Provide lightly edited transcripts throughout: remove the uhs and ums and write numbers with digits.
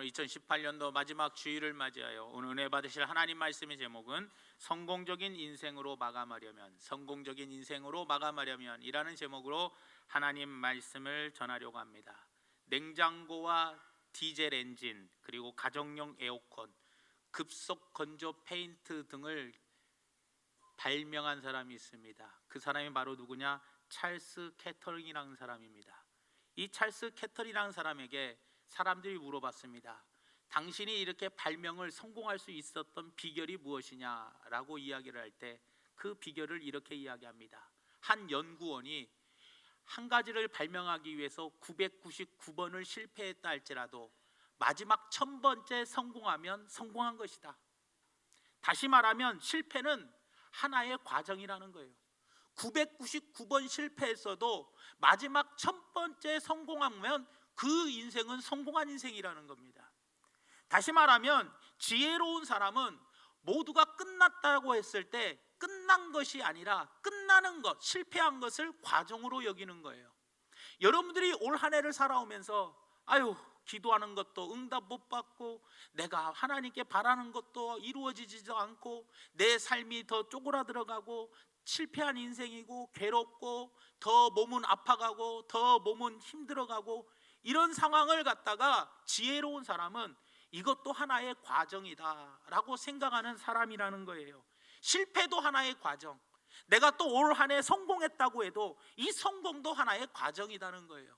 오늘 2018년도 마지막 주일을 맞이하여 오늘 은혜 받으실 하나님 말씀의 제목은 성공적인 인생으로 마감하려면 이라는 제목으로 하나님 말씀을 전하려고 합니다. 냉장고와 디젤 엔진, 그리고 가정용 에어컨, 급속 건조 페인트 등을 발명한 사람이 있습니다. 그 사람이 바로 누구냐? 찰스 캐터링이라는 사람입니다. 이 찰스 캐터링이라는 사람에게 사람들이 물어봤습니다. 당신이 이렇게 발명을 성공할 수 있었던 비결이 무엇이냐라고 이야기를 할 때 그 비결을 이렇게 이야기합니다. 한 연구원이 한 가지를 발명하기 위해서 999번을 실패했다 할지라도 마지막 1000번째 성공하면 성공한 것이다. 다시 말하면 실패는 하나의 과정이라는 거예요. 999번 실패했어도 마지막 1000번째 성공하면 그 인생은 성공한 인생이라는 겁니다. 다시 말하면 지혜로운 사람은 모두가 끝났다고 했을 때 끝난 것이 아니라 끝나는 것, 실패한 것을 과정으로 여기는 거예요. 여러분들이 올 한 해를 살아오면서 기도하는 것도 응답 못 받고, 내가 하나님께 바라는 것도 이루어지지도 않고, 내 삶이 더 쪼그라들어가고 실패한 인생이고 괴롭고 더 몸은 아파가고 더 몸은 힘들어가고, 이런 상황을 갖다가 지혜로운 사람은 이것도 하나의 과정이다 라고 생각하는 사람이라는 거예요. 실패도 하나의 과정, 내가 또 올 한 해 성공했다고 해도 이 성공도 하나의 과정이라는 거예요.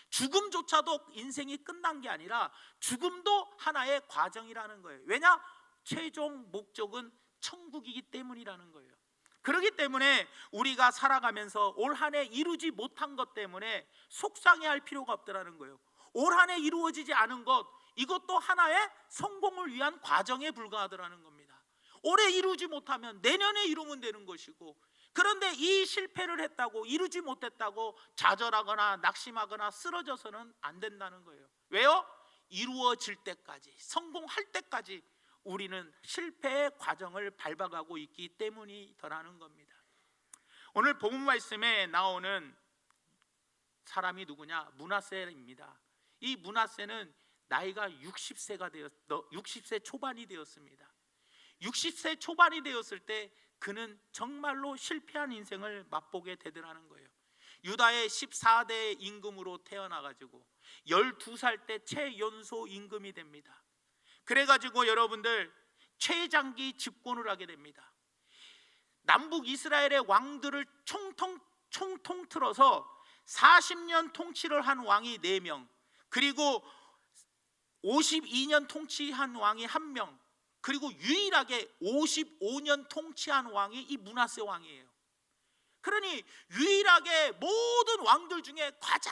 죽음조차도 인생이 끝난 게 아니라 죽음도 하나의 과정이라는 거예요. 왜냐? 최종 목적은 천국이기 때문이라는 거예요. 그렇기 때문에 우리가 살아가면서 올 한 해 이루지 못한 것 때문에 속상해할 필요가 없다는 거예요. 올 한 해 이루어지지 않은 것, 이것도 하나의 성공을 위한 과정에 불과하더라는 겁니다. 올해 이루지 못하면 내년에 이루면 되는 것이고, 그런데 이 실패를 했다고, 이루지 못했다고 좌절하거나 낙심하거나 쓰러져서는 안 된다는 거예요. 왜요? 이루어질 때까지, 성공할 때까지 우리는 실패의 과정을 밟아가고 있기 때문이더라는 겁니다. 오늘 본문 말씀에 나오는 사람이 누구냐? 므낫세입니다. 이 므낫세는 나이가 60세 초반이 되었습니다. 60세 초반이 되었을 때 그는 정말로 실패한 인생을 맛보게 되더라는 거예요. 유다의 14대 임금으로 태어나가지고 12살 때 최연소 임금이 됩니다. 그래가지고 여러분들 최장기 집권을 하게 됩니다. 남북 이스라엘의 왕들을 총통 틀어서 40년 통치를 한 왕이 4명, 그리고 52년 통치한 왕이 1명, 그리고 유일하게 55년 통치한 왕이 이 므낫세 왕이에요. 그러니 유일하게 모든 왕들 중에 가장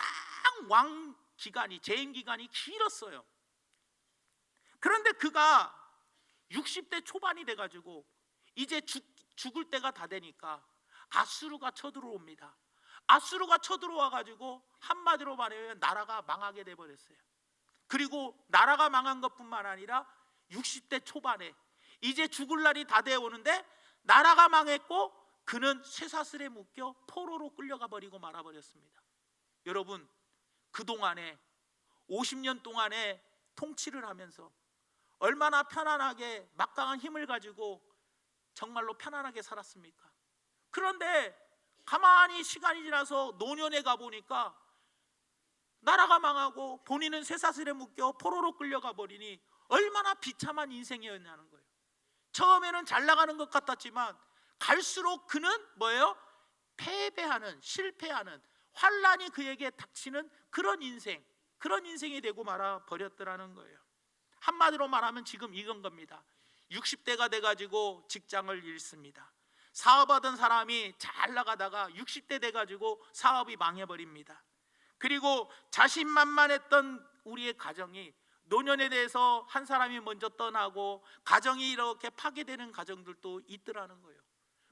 왕 기간이, 재임 기간이 길었어요. 그런데 그가 60대 초반이 돼가지고 이제 죽을 때가 다 되니까 아수르가 쳐들어옵니다. 아수르가 쳐들어와가지고 한마디로 말하면 나라가 망하게 돼버렸어요. 그리고 나라가 망한 것뿐만 아니라 60대 초반에 이제 죽을 날이 다 되어 오는데 나라가 망했고 그는 쇠사슬에 묶여 포로로 끌려가 버리고 말아버렸습니다. 여러분, 그동안에 50년 동안에 통치를 하면서 얼마나 편안하게 막강한 힘을 가지고 정말로 편안하게 살았습니까? 그런데 가만히 시간이 지나서 노년에 가보니까 나라가 망하고 본인은 쇠사슬에 묶여 포로로 끌려가 버리니 얼마나 비참한 인생이었냐는 거예요. 처음에는 잘 나가는 것 같았지만 갈수록 그는 뭐예요? 패배하는, 실패하는, 환란이 그에게 닥치는 그런 인생이 되고 말아 버렸더라는 거예요. 한마디로 말하면 지금 이건 겁니다. 60대가 돼가지고 직장을 잃습니다. 사업하던 사람이 잘 나가다가 60대 돼가지고 사업이 망해버립니다. 그리고 자신만만했던 우리의 가정이 노년에 대해서 한 사람이 먼저 떠나고 가정이 이렇게 파괴되는 가정들도 있더라는 거예요.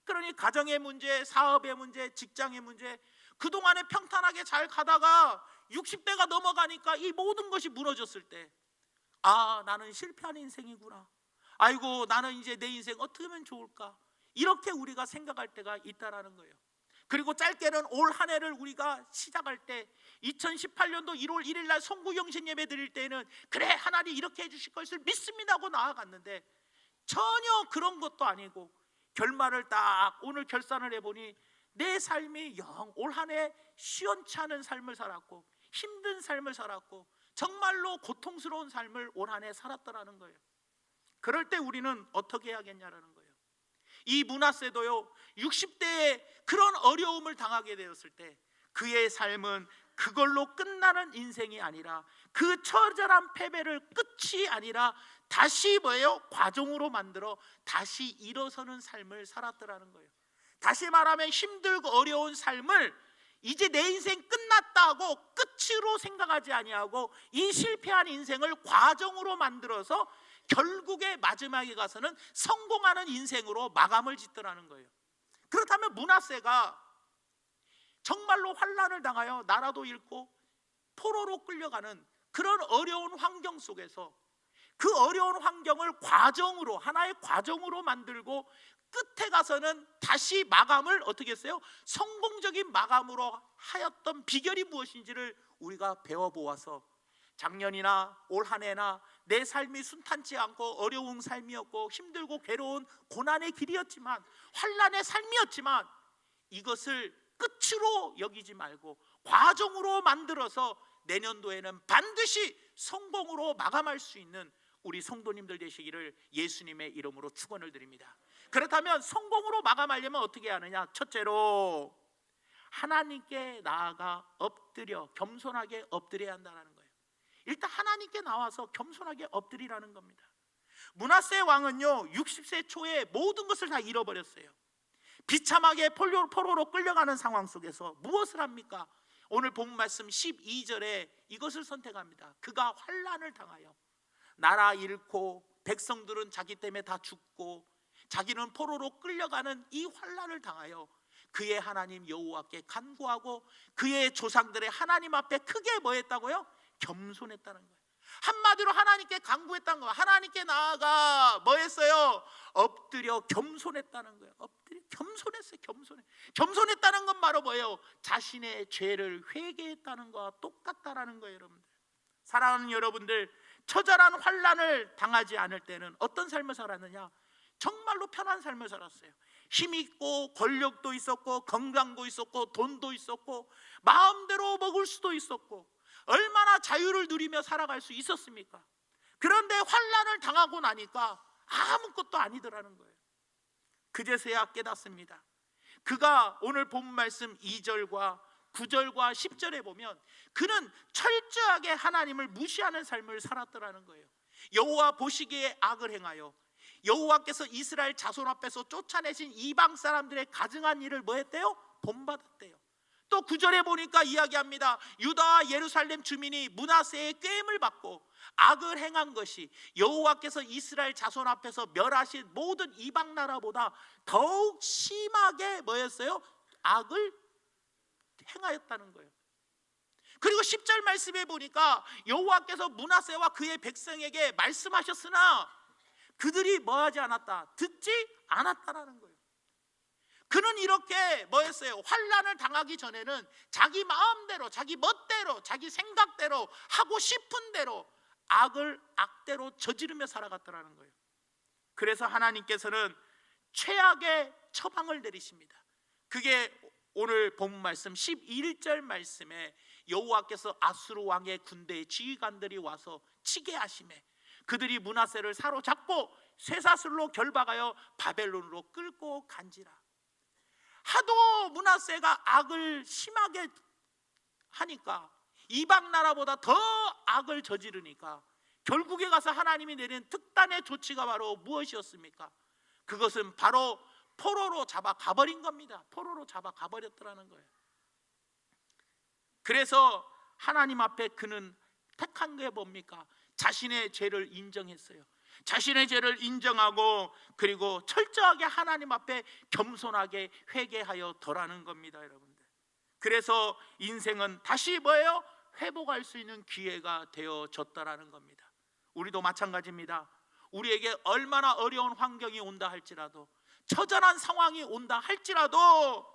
그러니 가정의 문제, 사업의 문제, 직장의 문제, 그동안에 평탄하게 잘 가다가 60대가 넘어가니까 이 모든 것이 무너졌을 때, 나는 실패한 인생이구나, 아이고 나는 이제 내 인생 어떻게 하면 좋을까, 이렇게 우리가 생각할 때가 있다라는 거예요. 그리고 짧게는 올 한 해를 우리가 시작할 때 2018년도 1월 1일 날 송구경신 예배 드릴 때는 그래 하나님 이렇게 해주실 것을 믿습니다 하고 나아갔는데 전혀 그런 것도 아니고 결말을 딱 오늘 결산을 해보니 내 삶이 영 올 한 해 시원치 않은 삶을 살았고 힘든 삶을 살았고 정말로 고통스러운 삶을 올 한 해 살았더라는 거예요. 그럴 때 우리는 어떻게 해야겠냐라는 거예요. 이 므낫세도요 60대에 그런 어려움을 당하게 되었을 때 그의 삶은 그걸로 끝나는 인생이 아니라 그 처절한 패배를 끝이 아니라 다시 뭐예요? 과정으로 만들어 다시 일어서는 삶을 살았더라는 거예요. 다시 말하면 힘들고 어려운 삶을 이제 내 인생 끝났다고 끝으로 생각하지 아니하고 이 실패한 인생을 과정으로 만들어서 결국에 마지막에 가서는 성공하는 인생으로 마감을 짓더라는 거예요. 그렇다면 므낫세가 정말로 환난을 당하여 나라도 잃고 포로로 끌려가는 그런 어려운 환경 속에서 그 어려운 환경을 과정으로 하나의 과정으로 만들고 끝에 가서는 다시 마감을 어떻게 했어요? 성공적인 마감으로 하였던 비결이 무엇인지를 우리가 배워보아서 작년이나 올 한 해나 내 삶이 순탄치 않고 어려운 삶이었고 힘들고 괴로운 고난의 길이었지만 환난의 삶이었지만 이것을 끝으로 여기지 말고 과정으로 만들어서 내년도에는 반드시 성공으로 마감할 수 있는 우리 성도님들 되시기를 예수님의 이름으로 축원을 드립니다. 그렇다면 성공으로 마감하려면 어떻게 하느냐? 첫째로 하나님께 나아가 엎드려 겸손하게 엎드려야 한다는 거예요. 일단 하나님께 나와서 겸손하게 엎드리라는 겁니다. 므낫세 왕은요 60세 초에 모든 것을 다 잃어버렸어요. 비참하게 포로로 끌려가는 상황 속에서 무엇을 합니까? 오늘 본 말씀 12절에 이것을 선택합니다. 그가 환난을 당하여 나라 잃고 백성들은 자기 때문에 다 죽고 자기는 포로로 끌려가는 이 환난을 당하여 그의 하나님 여호와께 간구하고 그의 조상들의 하나님 앞에 크게 뭐 했다고요? 겸손했다는 거예요. 한마디로 하나님께 간구했다는 거예요. 하나님께 나아가 뭐 했어요? 엎드려 겸손했다는 거예요. 엎드려 겸손했어요. 겸손했다는 건 바로 뭐예요? 자신의 죄를 회개했다는 것과 똑같다라는 거예요. 여러분들, 사랑하는 여러분들, 처절한 환난을 당하지 않을 때는 어떤 삶을 살았느냐? 정말로 편한 삶을 살았어요. 힘 있고 권력도 있었고 건강도 있었고 돈도 있었고 마음대로 먹을 수도 있었고 얼마나 자유를 누리며 살아갈 수 있었습니까? 그런데 환난을 당하고 나니까 아무것도 아니더라는 거예요. 그제서야 깨닫습니다. 그가 오늘 본 말씀 2절과 9절과 10절에 보면 그는 철저하게 하나님을 무시하는 삶을 살았더라는 거예요. 여호와 보시기에 악을 행하여 여호와께서 이스라엘 자손 앞에서 쫓아내신 이방 사람들의 가증한 일을 뭐 했대요? 본받았대요. 또 9절에 보니까 이야기합니다. 유다와 예루살렘 주민이 므낫세의 꾀임을 받고 악을 행한 것이 여호와께서 이스라엘 자손 앞에서 멸하신 모든 이방 나라보다 더욱 심하게 뭐였어요? 악을 행하였다는 거예요. 그리고 10절 말씀에 보니까 여호와께서 므낫세와 그의 백성에게 말씀하셨으나 그들이 뭐하지 않았다? 듣지 않았다라는 거예요. 그는 이렇게 뭐였어요? 환난을 당하기 전에는 자기 마음대로, 자기 멋대로, 자기 생각대로 하고 싶은 대로 악을 악대로 저지르며 살아갔더라는 거예요. 그래서 하나님께서는 최악의 처방을 내리십니다. 그게 오늘 본 말씀 11절 말씀에 여호와께서 아수르 왕의 군대의 지휘관들이 와서 치게 하시매 그들이 므낫세를 사로잡고 쇠사슬로 결박하여 바벨론으로 끌고 간지라. 하도 므낫세가 악을 심하게 하니까 이방 나라보다 더 악을 저지르니까 결국에 가서 하나님이 내린 특단의 조치가 바로 무엇이었습니까? 그것은 바로 포로로 잡아 가버린 겁니다. 포로로 잡아 가버렸더라는 거예요. 그래서 하나님 앞에 그는 택한 게 뭡니까? 자신의 죄를 인정했어요. 자신의 죄를 인정하고 그리고 철저하게 하나님 앞에 겸손하게 회개하여 더라는 겁니다, 여러분들. 그래서 인생은 다시 뭐예요? 회복할 수 있는 기회가 되어졌다라는 겁니다. 우리도 마찬가지입니다. 우리에게 얼마나 어려운 환경이 온다 할지라도 처절한 상황이 온다 할지라도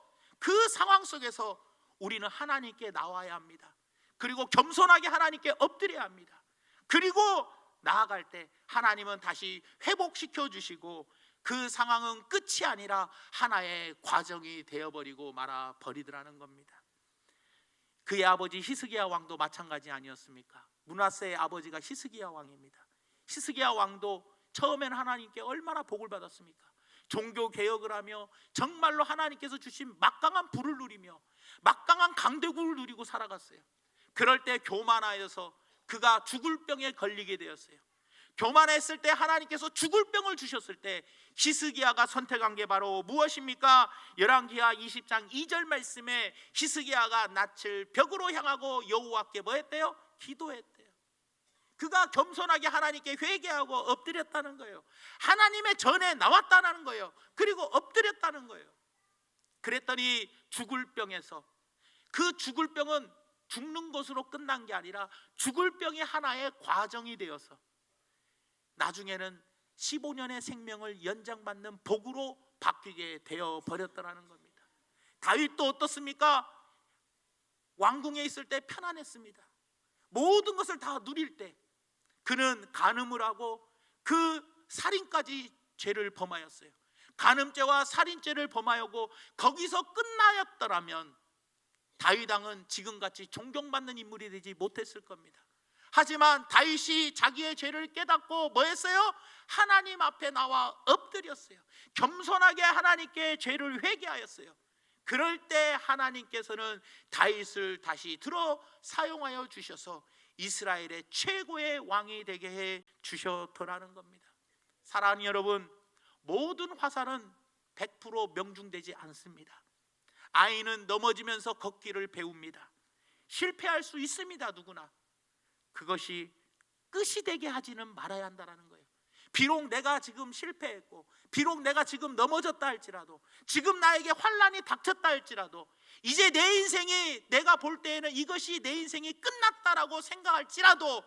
그 상황 속에서 우리는 하나님께 나와야 합니다. 그리고 겸손하게 하나님께 엎드려야 합니다. 그리고 나아갈 때 하나님은 다시 회복시켜 주시고 그 상황은 끝이 아니라 하나의 과정이 되어버리고 말아버리더라는 겁니다. 그의 아버지 히스기야 왕도 마찬가지 아니었습니까? 므낫세의 아버지가 히스기야 왕입니다. 히스기야 왕도 처음에는 하나님께 얼마나 복을 받았습니까? 종교 개혁을 하며 정말로 하나님께서 주신 막강한 부를 누리며 막강한 강대국을 누리고 살아갔어요. 그럴 때 교만하여서 그가 죽을 병에 걸리게 되었어요. 교만했을 때 하나님께서 죽을 병을 주셨을 때 히스기야가 선택한 게 바로 무엇입니까? 열왕기하 20장 2절 말씀에 히스기야가 낯을 벽으로 향하고 여호와께 뭐 했대요? 기도했대요. 그가 겸손하게 하나님께 회개하고 엎드렸다는 거예요. 하나님의 전에 나왔다는 거예요. 그리고 엎드렸다는 거예요. 그랬더니 죽을 병에서, 그 죽을 병은 죽는 것으로 끝난 게 아니라 죽을 병이 하나의 과정이 되어서 나중에는 15년의 생명을 연장받는 복으로 바뀌게 되어 버렸더라는 겁니다. 다윗도 어떻습니까? 왕궁에 있을 때 편안했습니다. 모든 것을 다 누릴 때 그는 간음을 하고 그 살인까지 죄를 범하였어요. 간음죄와 살인죄를 범하였고 거기서 끝나였더라면 다윗 왕은 지금같이 존경받는 인물이 되지 못했을 겁니다. 하지만 다윗이 자기의 죄를 깨닫고 뭐 했어요? 하나님 앞에 나와 엎드렸어요. 겸손하게 하나님께 죄를 회개하였어요. 그럴 때 하나님께서는 다윗을 다시 들어 사용하여 주셔서 이스라엘의 최고의 왕이 되게 해 주셨더라는 겁니다. 사랑하는 여러분, 모든 화살은 100% 명중되지 않습니다. 아이는 넘어지면서 걷기를 배웁니다. 실패할 수 있습니다. 누구나. 그것이 끝이 되게 하지는 말아야 한다는 거예요. 비록 내가 지금 실패했고 비록 내가 지금 넘어졌다 할지라도, 지금 나에게 환난이 닥쳤다 할지라도, 이제 내 인생이, 내가 볼 때에는 이것이 내 인생이 끝났다라고 생각할지라도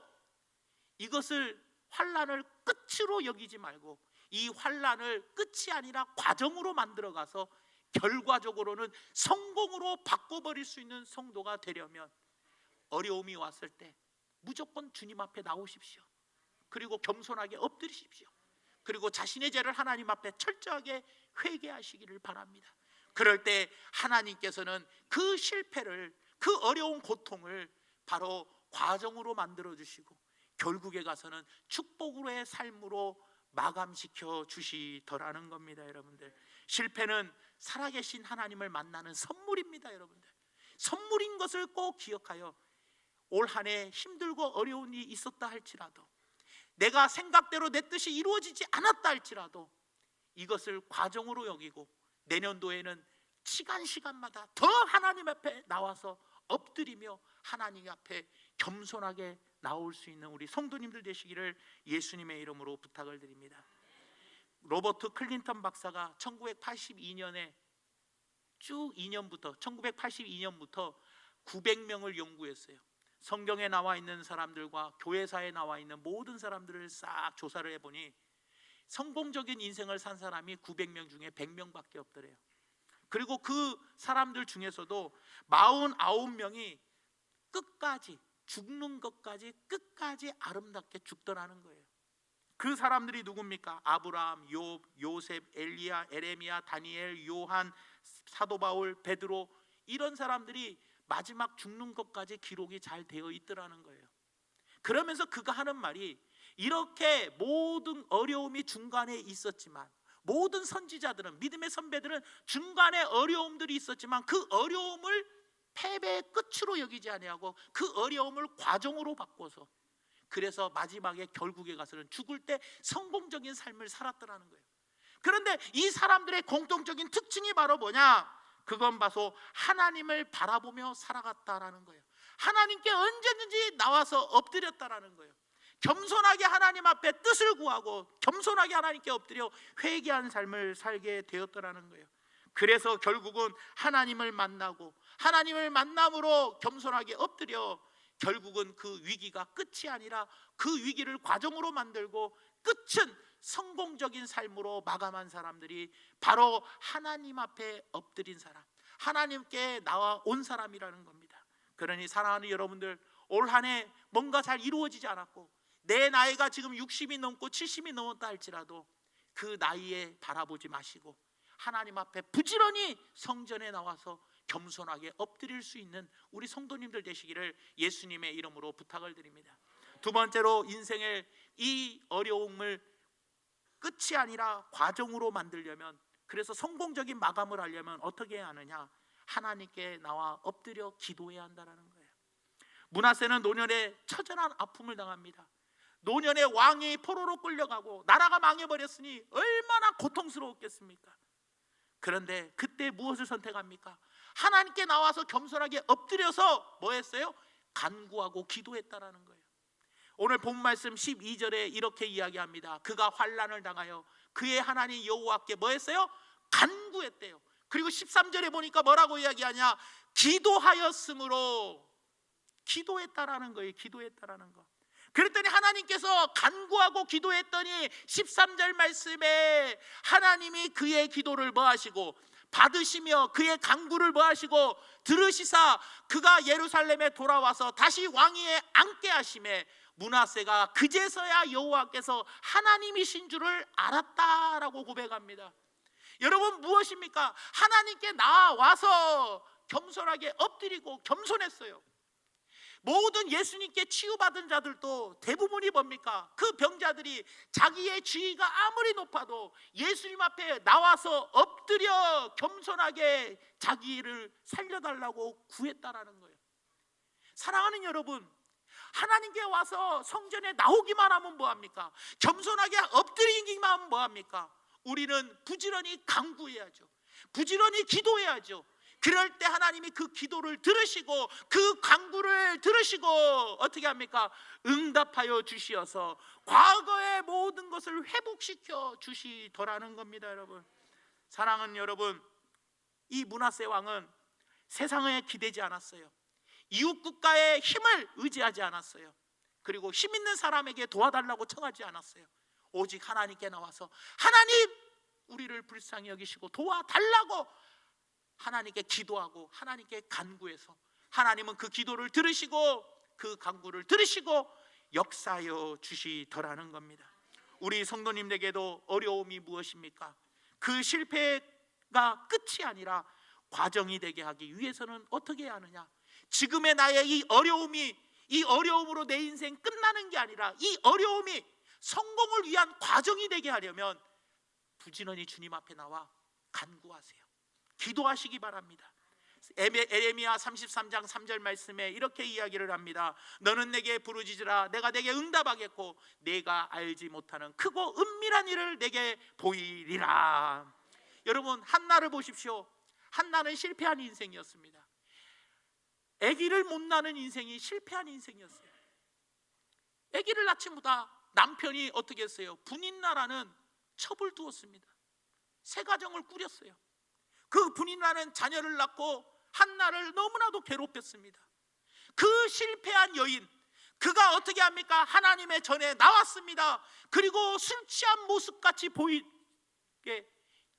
이것을 환난을 끝으로 여기지 말고 이 환난을 끝이 아니라 과정으로 만들어가서 결과적으로는 성공으로 바꿔버릴 수 있는 성도가 되려면 어려움이 왔을 때 무조건 주님 앞에 나오십시오. 그리고 겸손하게 엎드리십시오. 그리고 자신의 죄를 하나님 앞에 철저하게 회개하시기를 바랍니다. 그럴 때 하나님께서는 그 실패를, 그 어려운 고통을 바로 과정으로 만들어 주시고 결국에 가서는 축복으로의 삶으로 마감시켜 주시더라는 겁니다. 여러분들, 실패는 살아계신 하나님을 만나는 선물입니다. 여러분들, 선물인 것을 꼭 기억하여 올 한 해 힘들고 어려운 일이 있었다 할지라도, 내가 생각대로 내 뜻이 이루어지지 않았다 할지라도 이것을 과정으로 여기고 내년도에는 시간마다 더 하나님 앞에 나와서 엎드리며 하나님 앞에 겸손하게 나올 수 있는 우리 성도님들 되시기를 예수님의 이름으로 부탁을 드립니다. 로버트 클린턴 박사가 1982년에 쭉 1982년부터 900명을 연구했어요. 성경에 나와 있는 사람들과 교회사에 나와 있는 모든 사람들을 싹 조사를 해보니 성공적인 인생을 산 사람이 900명 중에 100명밖에 없더래요. 그리고 그 사람들 중에서도 49명이 끝까지, 죽는 것까지 끝까지 아름답게 죽더라는 거예요. 그 사람들이 누굽니까? 아브라함, 욥, 요셉, 엘리야, 에레미야, 다니엘, 요한, 사도 바울, 베드로, 이런 사람들이 마지막 죽는 것까지 기록이 잘 되어 있더라는 거예요. 그러면서 그가 하는 말이, 이렇게 모든 어려움이 중간에 있었지만, 모든 선지자들은, 믿음의 선배들은 중간에 어려움들이 있었지만 그 어려움을 패배의 끝으로 여기지 아니하고 그 어려움을 과정으로 바꿔서, 그래서 마지막에 결국에 가서는 죽을 때 성공적인 삶을 살았더라는 거예요. 그런데 이 사람들의 공통적인 특징이 바로 뭐냐? 그건 바로 하나님을 바라보며 살아갔다라는 거예요. 하나님께 언제든지 나와서 엎드렸다라는 거예요. 겸손하게 하나님 앞에 뜻을 구하고 겸손하게 하나님께 엎드려 회개한 삶을 살게 되었더라는 거예요. 그래서 결국은 하나님을 만나고 하나님을 만남으로 겸손하게 엎드려 결국은 그 위기가 끝이 아니라 그 위기를 과정으로 만들고 끝은 성공적인 삶으로 마감한 사람들이 바로 하나님 앞에 엎드린 사람, 하나님께 나와 온 사람이라는 겁니다. 그러니 사랑하는 여러분들, 올 한 해 뭔가 잘 이루어지지 않았고 내 나이가 지금 60이 넘고 70이 넘었다 할지라도 그 나이에 바라보지 마시고 하나님 앞에 부지런히 성전에 나와서 겸손하게 엎드릴 수 있는 우리 성도님들 되시기를 예수님의 이름으로 부탁을 드립니다. 두 번째로, 인생의 이 어려움을 끝이 아니라 과정으로 만들려면, 그래서 성공적인 마감을 하려면 어떻게 해야 하느냐? 하나님께 나와 엎드려 기도해야 한다는 거예요. 므낫세는 노년에 처절한 아픔을 당합니다. 노년의 왕이 포로로 끌려가고 나라가 망해버렸으니 얼마나 고통스러웠겠습니까? 그런데 그때 무엇을 선택합니까? 하나님께 나와서 겸손하게 엎드려서 뭐 했어요? 간구하고 기도했다라는 거예요. 오늘 본 말씀 12절에 이렇게 이야기합니다. 그가 환난을 당하여 그의 하나님 여호와께 뭐 했어요? 간구했대요. 그리고 13절에 보니까 뭐라고 이야기하냐? 기도하였으므로, 기도했다라는 거예요. 기도했다라는 거. 그랬더니 하나님께서 간구하고 기도했더니 13절 말씀에 하나님이 그의 기도를 뭐 하시고 받으시며 그의 간구를 뭐 하시고 들으시사 그가 예루살렘에 돌아와서 다시 왕위에 앉게 하심에 므낫세가 그제서야 여호와께서 하나님이신 줄을 알았다라고 고백합니다. 여러분, 무엇입니까? 하나님께 나와서 겸손하게 엎드리고 겸손했어요. 모든 예수님께 치유받은 자들도 대부분이 뭡니까? 그 병자들이 자기의 지위가 아무리 높아도 예수님 앞에 나와서 엎드려 겸손하게 자기를 살려달라고 구했다라는 거예요. 사랑하는 여러분, 하나님께 와서 성전에 나오기만 하면 뭐합니까? 겸손하게 엎드리기만 하면 뭐합니까? 우리는 부지런히 간구해야죠. 부지런히 기도해야죠. 그럴 때 하나님이 그 기도를 들으시고 그 간구를 들으시고 어떻게 합니까? 응답하여 주시어서 과거의 모든 것을 회복시켜 주시더라는 겁니다. 여러분, 사랑하는 여러분, 이 므낫세 왕은 세상에 기대지 않았어요. 이웃 국가의 힘을 의지하지 않았어요. 그리고 힘 있는 사람에게 도와달라고 청하지 않았어요. 오직 하나님께 나와서 하나님, 우리를 불쌍히 여기시고 도와달라고 하나님께 기도하고 하나님께 간구해서 하나님은 그 기도를 들으시고 그 간구를 들으시고 역사하여 주시더라는 겁니다. 우리 성도님에게도 어려움이 무엇입니까? 그 실패가 끝이 아니라 과정이 되게 하기 위해서는 어떻게 해야 하느냐? 지금의 나의 이 어려움이, 이 어려움으로 내 인생 끝나는 게 아니라 이 어려움이 성공을 위한 과정이 되게 하려면 부지런히 주님 앞에 나와 간구하세요. 기도하시기 바랍니다. 에레미야 33장 3절 말씀에 이렇게 이야기를 합니다. 너는 내게 부르짖으라 내가 내게 응답하겠고 내가 알지 못하는 크고 은밀한 일을 내게 보이리라. 여러분, 한나를 보십시오. 한나는 실패한 인생이었습니다. 아기를 못 낳는 인생이 실패한 인생이었어요. 아기를 낳지 못하 남편이 어떻게 했어요? 분인나라는 첩을 두었습니다. 새 가정을 꾸렸어요. 그 분인나는 자녀를 낳고 한나를 너무나도 괴롭혔습니다. 그 실패한 여인, 그가 어떻게 합니까? 하나님의 전에 나왔습니다. 그리고 술 취한 모습같이 보이게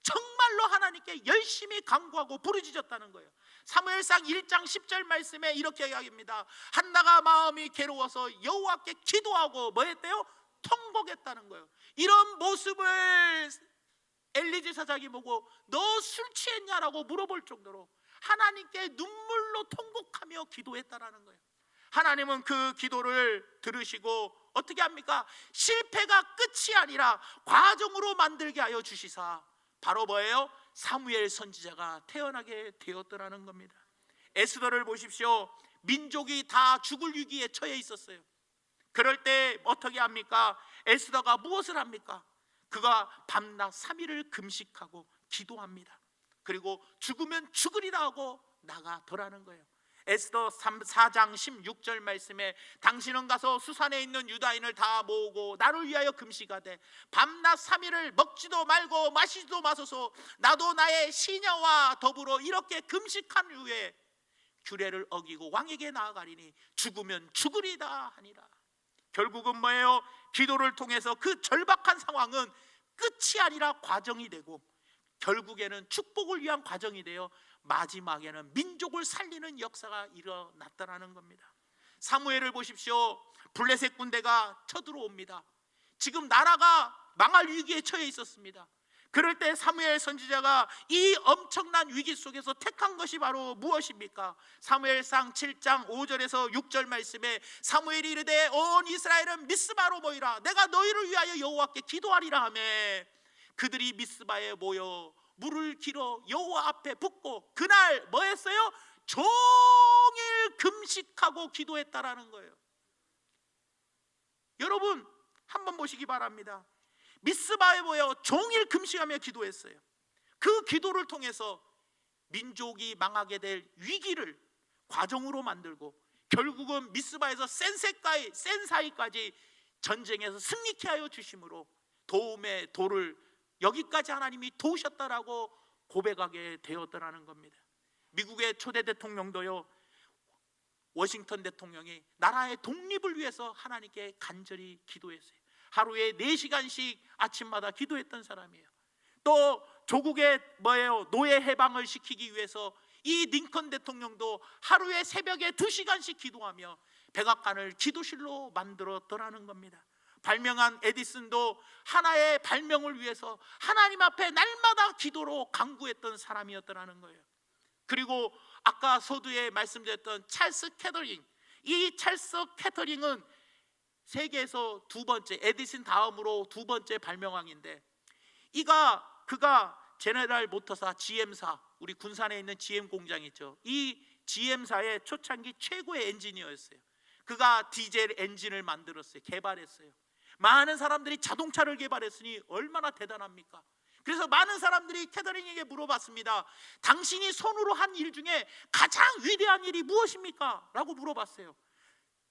정말로 하나님께 열심히 간구하고 부르짖었다는 거예요. 사무엘상 1장 10절 말씀에 이렇게 이야기합니다. 한나가 마음이 괴로워서 여호와께 기도하고 뭐 했대요? 통곡했다는 거예요. 이런 모습을 엘리제 사장이 보고 너 술 취했냐라고 물어볼 정도로 하나님께 눈물로 통곡하며 기도했다라는 거예요. 하나님은 그 기도를 들으시고 어떻게 합니까? 실패가 끝이 아니라 과정으로 만들게 하여 주시사 바로 뭐예요? 사무엘 선지자가 태어나게 되었더라는 겁니다. 에스더를 보십시오. 민족이 다 죽을 위기에 처해 있었어요. 그럴 때 어떻게 합니까? 에스더가 무엇을 합니까? 그가 밤낮 3일을 금식하고 기도합니다. 그리고 죽으면 죽으리라 하고 나가더라는 거예요. 에스더 4장 16절 말씀에 당신은 가서 수산에 있는 유다인을 다 모으고 나를 위하여 금식하되 밤낮 3일을 먹지도 말고 마시지도 마소서. 나도 나의 시녀와 더불어 이렇게 금식한 후에 규례를 어기고 왕에게 나아가리니 죽으면 죽으리다 하니라. 결국은 뭐예요? 기도를 통해서 그 절박한 상황은 끝이 아니라 과정이 되고 결국에는 축복을 위한 과정이 되어 마지막에는 민족을 살리는 역사가 일어났다라는 겁니다. 사무엘을 보십시오. 블레셋 군대가 쳐들어옵니다. 지금 나라가 망할 위기에 처해 있었습니다. 그럴 때 사무엘 선지자가 이 엄청난 위기 속에서 택한 것이 바로 무엇입니까? 사무엘상 7장 5절에서 6절 말씀에 사무엘이 이르되 온 이스라엘은 미스바로 모이라, 내가 너희를 위하여 여호와께 기도하리라 하며 그들이 미스바에 모여 물을 길어 여호와 앞에 붓고 그날 뭐 했어요? 종일 금식하고 기도했다라는 거예요. 여러분 한번 보시기 바랍니다. 미스바에 모여 종일 금식하며 기도했어요. 그 기도를 통해서 민족이 망하게 될 위기를 과정으로 만들고 결국은 미스바에서 센 사이까지 전쟁에서 승리케 하여 주심으로 도움의 도를 여기까지 하나님이 도우셨다라고 고백하게 되었더라는 겁니다. 미국의 초대 대통령도요, 워싱턴 대통령이 나라의 독립을 위해서 하나님께 간절히 기도했어요. 하루에 4시간씩 아침마다 기도했던 사람이에요. 또 조국의 노예 해방을 시키기 위해서 이 링컨 대통령도 하루에 새벽에 2시간씩 기도하며 백악관을 기도실로 만들었더라는 겁니다. 발명한 에디슨도 하나의 발명을 위해서 하나님 앞에 날마다 기도로 간구했던 사람이었더라는 거예요. 그리고 아까 서두에 말씀드렸던 찰스 캐터링, 이 찰스 캐터링은 세계에서 2번째, 에디슨 다음으로 2번째 발명왕인데 그가 제네럴 모터사 GM사, 우리 군산에 있는 GM 공장 있죠. 이 GM사의 초창기 최고의 엔지니어였어요. 그가 디젤 엔진을 만들었어요. 개발했어요. 많은 사람들이 자동차를 개발했으니 얼마나 대단합니까? 그래서 많은 사람들이 캐터링에게 물어봤습니다. 당신이 손으로 한 일 중에 가장 위대한 일이 무엇입니까? 라고 물어봤어요.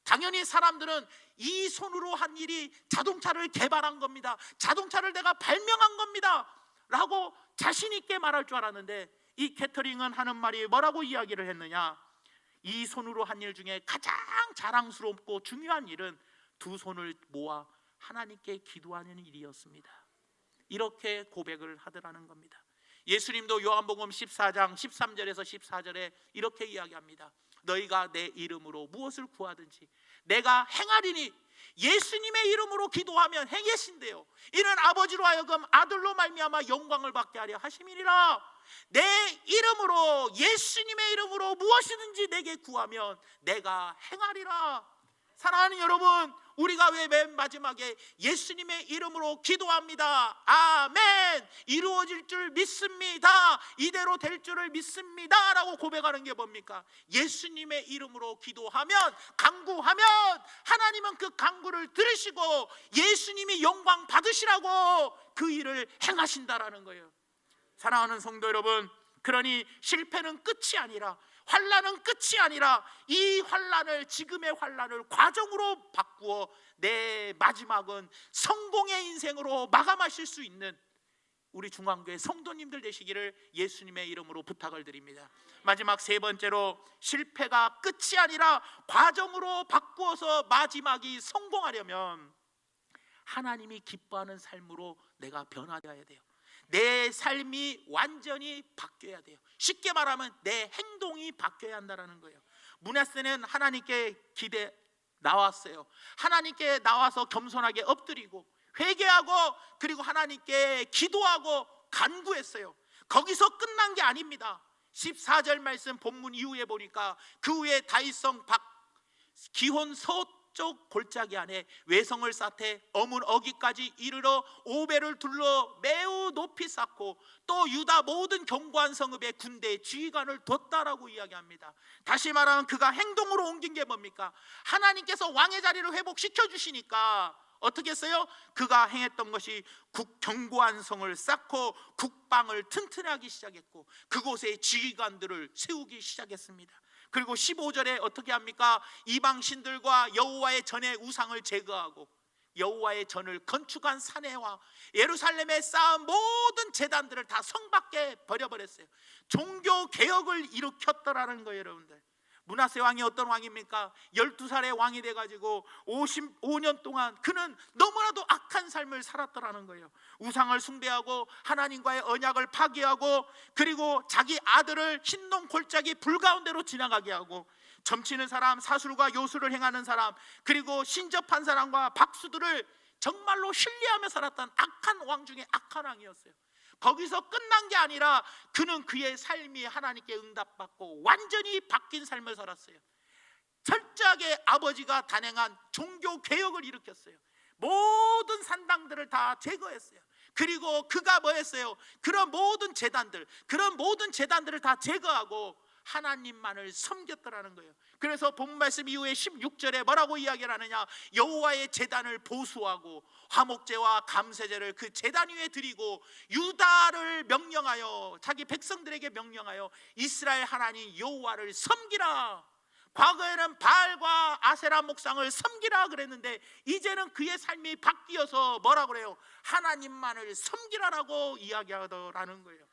당연히 사람들은 이 손으로 한 일이 자동차를 개발한 겁니다, 자동차를 내가 발명한 겁니다 라고 자신 있게 말할 줄 알았는데, 이 캐터링은 하는 말이 뭐라고 이야기를 했느냐? 이 손으로 한 일 중에 가장 자랑스럽고 중요한 일은 2 손을 모아 하나님께 기도하는 일이었습니다. 이렇게 고백을 하더라는 겁니다. 예수님도 요한복음 14장 13절에서 14절에 이렇게 이야기합니다. 너희가 내 이름으로 무엇을 구하든지 내가 행하리니, 예수님의 이름으로 기도하면 행하신대요. 이는 아버지로 하여금 아들로 말미암아 영광을 받게 하려 하심이니라. 내 이름으로, 예수님의 이름으로 무엇이든지 내게 구하면 내가 행하리라. 사랑하는 여러분, 우리가 왜 맨 마지막에 예수님의 이름으로 기도합니다, 아멘, 이루어질 줄 믿습니다, 이대로 될 줄을 믿습니다 라고 고백하는 게 뭡니까? 예수님의 이름으로 기도하면, 간구하면 하나님은 그 간구를 들으시고 예수님이 영광 받으시라고 그 일을 행하신다라는 거예요. 사랑하는 성도 여러분, 그러니 실패는 끝이 아니라, 환난은 끝이 아니라 이 환난을, 지금의 환난을 과정으로 바꾸어 내 마지막은 성공의 인생으로 마감하실 수 있는 우리 중앙교회 성도님들 되시기를 예수님의 이름으로 부탁을 드립니다. 마지막 3번째로, 실패가 끝이 아니라 과정으로 바꾸어서 마지막이 성공하려면 하나님이 기뻐하는 삶으로 내가 변화되어야 돼요. 내 삶이 완전히 바뀌어야 돼요. 쉽게 말하면 내 행동이 바뀌어야 한다는 거예요. 므낫세는 하나님께 나왔어요. 하나님께 나와서 겸손하게 엎드리고 회개하고 그리고 하나님께 기도하고 간구했어요. 거기서 끝난 게 아닙니다. 14절 말씀 본문 이후에 보니까 그 후에 다윗성 기혼 서쪽 골짜기 안에 외성을 쌓되 어문 어기까지 이르러 오배를 둘러 매우 높이 쌓고 또 유다 모든 견고한 성읍에 군대의 지휘관을 뒀다라고 이야기합니다. 다시 말하면 그가 행동으로 옮긴 게 뭡니까? 하나님께서 왕의 자리를 회복시켜 주시니까 어떻게 했어요? 그가 행했던 것이 견고한 성을 쌓고 국방을 튼튼하게 시작했고 그곳에 지휘관들을 세우기 시작했습니다. 그리고 15절에 어떻게 합니까? 이방신들과 여호와의 전의 우상을 제거하고 여호와의 전을 건축한 사내와 예루살렘에 쌓은 모든 제단들을 다 성 밖에 버려버렸어요. 종교 개혁을 일으켰더라는 거예요. 여러분들, 므낫세 왕이 어떤 왕입니까? 12살의 왕이 돼가지고 55년 동안 그는 너무나도 악한 삶을 살았더라는 거예요. 우상을 숭배하고 하나님과의 언약을 파기하고, 그리고 자기 아들을 흰놈 골짜기 불 가운데로 지나가게 하고, 점치는 사람, 사술과 요술을 행하는 사람, 그리고 신접한 사람과 박수들을 정말로 신뢰하며 살았던 악한 왕 중에 악한 왕이었어요. 거기서 끝난 게 아니라 그는 그의 삶이 하나님께 응답받고 완전히 바뀐 삶을 살았어요. 철저하게 아버지가 단행한 종교 개혁을 일으켰어요. 모든 산당들을 다 제거했어요. 그리고 그가 뭐 했어요? 그런 모든 재단들을 다 제거하고 하나님만을 섬겼더라는 거예요. 그래서 본 말씀 이후에 16절에 뭐라고 이야기를 하느냐? 여호와의 제단을 보수하고 화목제와 감세제를 그 제단 위에 드리고, 유다를 명령하여, 자기 백성들에게 명령하여 이스라엘 하나님 여호와를 섬기라. 과거에는 바알과 아세라 목상을 섬기라 그랬는데 이제는 그의 삶이 바뀌어서 뭐라고 그래요? 하나님만을 섬기라라고 이야기하더라는 거예요.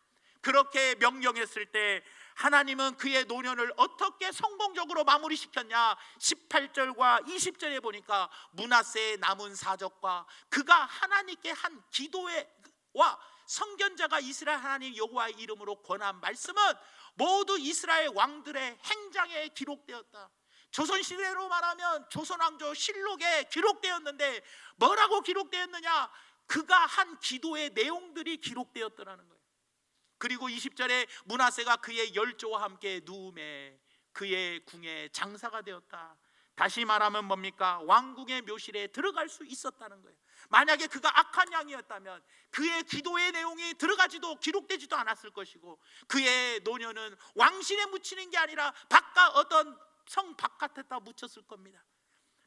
그렇게 명령했을 때 하나님은 그의 노년을 어떻게 성공적으로 마무리시켰냐? 18절과 20절에 보니까 므낫세의 남은 사적과 그가 하나님께 한 기도와 성견자가 이스라엘 하나님 여호와의 이름으로 권한 말씀은 모두 이스라엘 왕들의 행장에 기록되었다. 조선시대로 말하면 조선왕조 실록에 기록되었는데 뭐라고 기록되었느냐? 그가 한 기도의 내용들이 기록되었더라는 거예요. 그리고 20절에 므낫세가 그의 열조와 함께 누움에 그의 궁에 장사가 되었다. 다시 말하면 뭡니까? 왕궁의 묘실에 들어갈 수 있었다는 거예요. 만약에 그가 악한 양이었다면 그의 기도의 내용이 들어가지도 기록되지도 않았을 것이고, 그의 노년은 왕실에 묻히는 게 아니라 바깥 어떤 성 바깥에다 묻혔을 겁니다.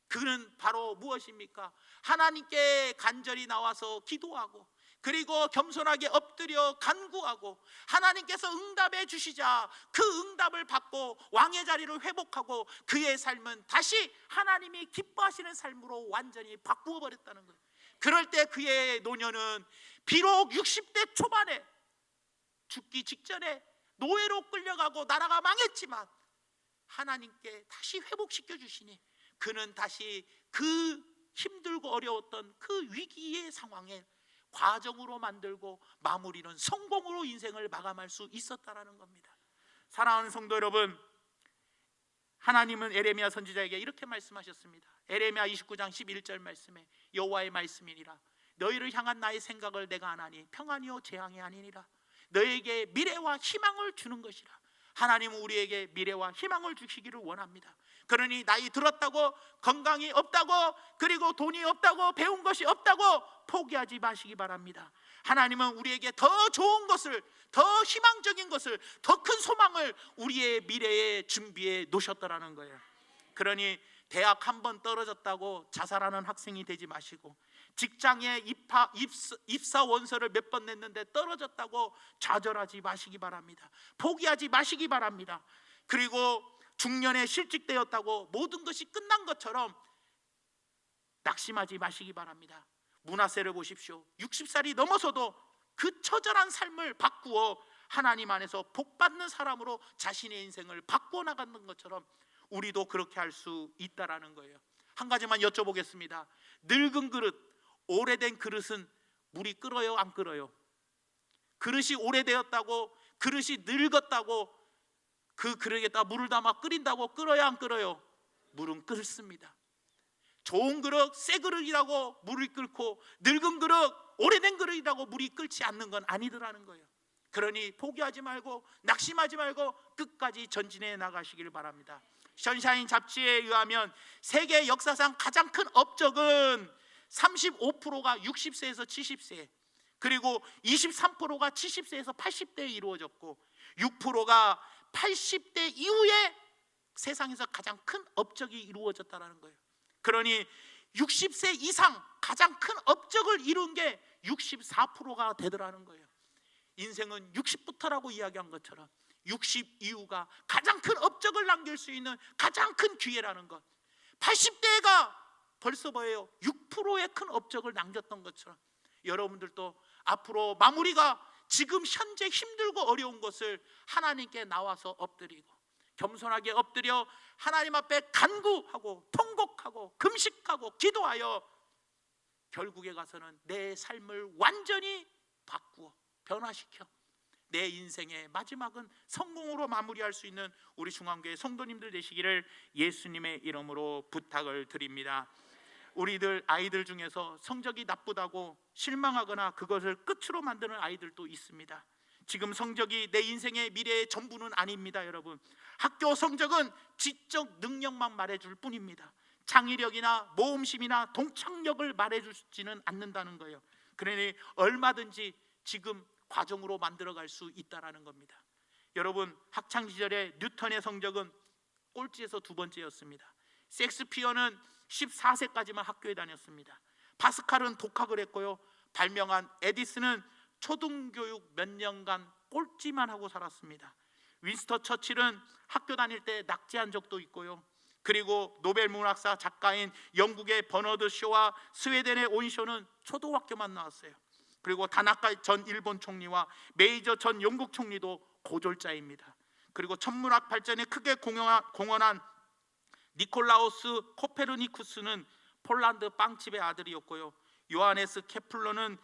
그는 바로 무엇입니까? 하나님께 간절히 나와서 기도하고, 그리고 겸손하게 엎드려 간구하고, 하나님께서 응답해 주시자 그 응답을 받고 왕의 자리를 회복하고, 그의 삶은 다시 하나님이 기뻐하시는 삶으로 완전히 바꾸어 버렸다는 거예요. 그럴 때 그의 노년은 비록 60대 초반에 죽기 직전에 노예로 끌려가고 나라가 망했지만 하나님께 다시 회복시켜 주시니 그는 다시 그 힘들고 어려웠던 그 위기의 상황에 과정으로 만들고 마무리는 성공으로 인생을 마감할 수 있었다라는 겁니다. 사랑하는 성도 여러분, 하나님은 에레미야 선지자에게 이렇게 말씀하셨습니다. 에레미야 29장 11절 말씀에 여호와의 말씀이니라. 너희를 향한 나의 생각을 내가 아나니 평안이요 재앙이 아니니라. 너에게 미래와 희망을 주는 것이라. 하나님은 우리에게 미래와 희망을 주시기를 원합니다. 그러니 나이 들었다고, 건강이 없다고, 그리고 돈이 없다고, 배운 것이 없다고 포기하지 마시기 바랍니다. 하나님은 우리에게 더 좋은 것을, 더 희망적인 것을, 더 큰 소망을 우리의 미래에 준비해 놓으셨더라는 거예요. 그러니 대학 한 번 떨어졌다고 자살하는 학생이 되지 마시고, 직장에 입사 원서를 몇 번 냈는데 떨어졌다고 좌절하지 마시기 바랍니다. 포기하지 마시기 바랍니다. 그리고 중년에 실직되었다고 모든 것이 끝난 것처럼 낙심하지 마시기 바랍니다. 므낫세를 보십시오. 60살이 넘어서도 그 처절한 삶을 바꾸어 하나님 안에서 복받는 사람으로 자신의 인생을 바꾸어 나가는 것처럼 우리도 그렇게 할 수 있다라는 거예요. 한 가지만 여쭤보겠습니다. 늙은 그릇, 오래된 그릇은 물이 끓어요, 안 끓어요? 그릇이 오래되었다고, 그릇이 늙었다고 그 그릇에다 물을 담아 끓인다고 끓어요, 안 끓어요? 물은 끓습니다. 좋은 그릇, 새 그릇이라고 물이 끓고, 늙은 그릇, 오래된 그릇이라고 물이 끓지 않는 건 아니더라는 거예요. 그러니 포기하지 말고 낙심하지 말고 끝까지 전진해 나가시길 바랍니다. 션샤인 잡지에 의하면 세계 역사상 가장 큰 업적은 35%가 60세에서 70세, 그리고 23%가 70세에서 80대에 이루어졌고 6%가 80대 이후에 세상에서 가장 큰 업적이 이루어졌다는 거예요. 그러니 60세 이상 가장 큰 업적을 이룬 게 64%가 되더라는 거예요. 인생은 60부터라고 이야기한 것처럼 60 이후가 가장 큰 업적을 남길 수 있는 가장 큰 기회라는 것. 80대가 벌써 뭐예요? 6%의 큰 업적을 남겼던 것처럼 여러분들도 앞으로 마무리가 지금 현재 힘들고 어려운 것을 하나님께 나와서 엎드리고, 겸손하게 엎드려 하나님 앞에 간구하고 통곡하고 금식하고 기도하여 결국에 가서는 내 삶을 완전히 바꾸어 변화시켜 내 인생의 마지막은 성공으로 마무리할 수 있는 우리 중앙교회 성도님들 되시기를 예수님의 이름으로 부탁을 드립니다. 우리들 아이들 중에서 성적이 나쁘다고 실망하거나 그것을 끝으로 만드는 아이들도 있습니다. 지금 성적이 내 인생의 미래의 전부는 아닙니다. 여러분, 학교 성적은 지적 능력만 말해줄 뿐입니다. 창의력이나 모험심이나 동창력을 말해주지는 않는다는 거예요. 그러니 얼마든지 지금 과정으로 만들어갈 수 있다는 겁니다. 여러분, 학창시절에 뉴턴의 성적은 꼴찌에서 2번째였습니다. 셰익스피어는 14세까지만 학교에 다녔습니다. 파스칼은 독학을 했고요. 발명한 에디슨은 초등교육 몇 년간 꼴찌만 하고 살았습니다. 윈스턴 처칠은 학교 다닐 때 낙제한 적도 있고요. 그리고 노벨 문학사 작가인 영국의 버너드 쇼와 스웨덴의 온쇼는 초등학교만 나왔어요. 그리고 다나카 전 일본 총리와 메이저 전 영국 총리도 고졸자입니다. 그리고 천문학 발전에 크게 공헌한 니콜라우스 코페르니쿠스는 폴란드 빵집의 아들이었고요. 요하네스 케플러는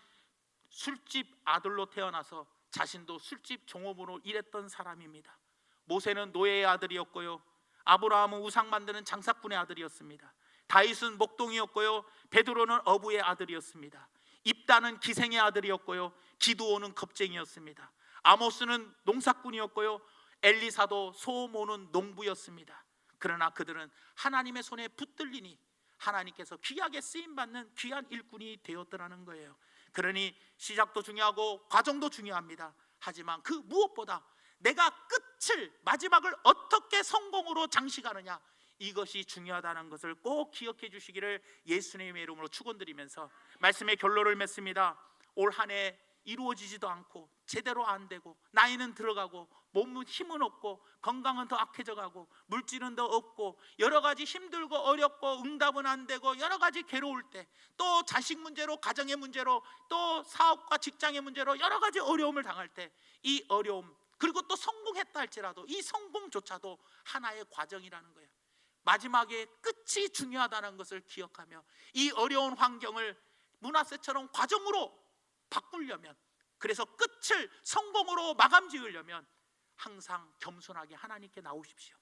술집 아들로 태어나서 자신도 술집 종업으로 일했던 사람입니다. 모세는 노예의 아들이었고요. 아브라함은 우상 만드는 장사꾼의 아들이었습니다. 다윗은 목동이었고요. 베드로는 어부의 아들이었습니다. 입다는 기생의 아들이었고요. 기드온은 겁쟁이였습니다. 아모스는 농사꾼이었고요. 엘리사도 소 모는 농부였습니다. 그러나 그들은 하나님의 손에 붙들리니 하나님께서 귀하게 쓰임받는 귀한 일꾼이 되었더라는 거예요. 그러니 시작도 중요하고 과정도 중요합니다. 하지만 그 무엇보다 내가 끝을, 마지막을 어떻게 성공으로 장식하느냐, 이것이 중요하다는 것을 꼭 기억해 주시기를 예수님의 이름으로 축원드리면서 말씀의 결론을 맺습니다. 올 한 해 이루어지지도 않고 제대로 안 되고 나이는 들어가고 몸은 힘은 없고 건강은 더 악해져 가고 물질은 더 없고 여러 가지 힘들고 어렵고 응답은 안 되고 여러 가지 괴로울 때, 또 자식 문제로, 가정의 문제로, 또 사업과 직장의 문제로 여러 가지 어려움을 당할 때, 이 어려움, 그리고 또 성공했다 할지라도 이 성공조차도 하나의 과정이라는 거예요. 마지막에 끝이 중요하다는 것을 기억하며 이 어려운 환경을 문하세처럼 과정으로 바꾸려면, 그래서 끝을 성공으로 마감 지으려면 항상 겸손하게 하나님께 나오십시오.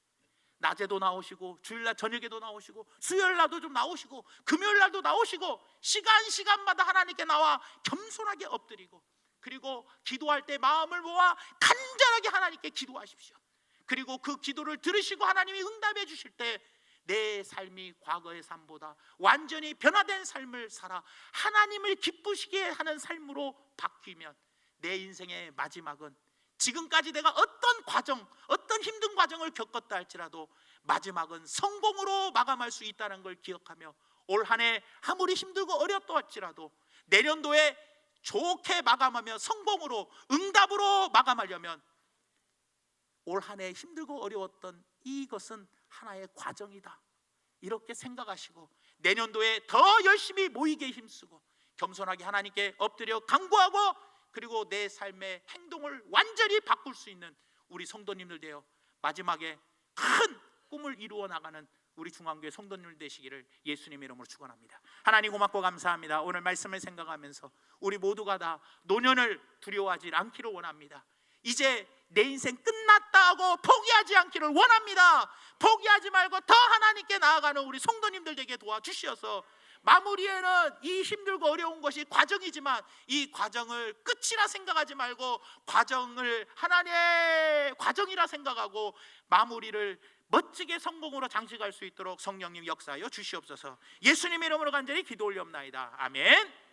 낮에도 나오시고 주일날 저녁에도 나오시고 수요일날도 좀 나오시고 금요일날도 나오시고 시간마다 하나님께 나와 겸손하게 엎드리고, 그리고 기도할 때 마음을 모아 간절하게 하나님께 기도하십시오. 그리고 그 기도를 들으시고 하나님이 응답해 주실 때 내 삶이 과거의 삶보다 완전히 변화된 삶을 살아 하나님을 기쁘시게 하는 삶으로 바뀌면 내 인생의 마지막은, 지금까지 내가 어떤 과정, 어떤 힘든 과정을 겪었다 할지라도 마지막은 성공으로 마감할 수 있다는 걸 기억하며 올 한 해 아무리 힘들고 어렵다 할지라도 내년도에 좋게 마감하며 성공으로, 응답으로 마감하려면 올 한 해 힘들고 어려웠던 이것은 하나의 과정이다, 이렇게 생각하시고 내년도에 더 열심히 모이게 힘쓰고 겸손하게 하나님께 엎드려 간구하고, 그리고 내 삶의 행동을 완전히 바꿀 수 있는 우리 성도님들 되어 마지막에 큰 꿈을 이루어 나가는 우리 중앙교회 성도님들 되시기를 예수님의 이름으로 축원합니다. 하나님 고맙고 감사합니다. 오늘 말씀을 생각하면서 우리 모두가 다 노년을 두려워하지 않기를 원합니다. 이제 내 인생 끝났다 하고 포기하지 않기를 원합니다. 포기하지 말고 더 하나님께 나아가는 우리 성도님들 되게 도와주시어서 마무리에는 이 힘들고 어려운 것이 과정이지만 이 과정을 끝이라 생각하지 말고 과정을 하나님의 과정이라 생각하고 마무리를 멋지게 성공으로 장식할 수 있도록 성령님 역사하여 주시옵소서. 예수님의 이름으로 간절히 기도 올리옵나이다. 아멘.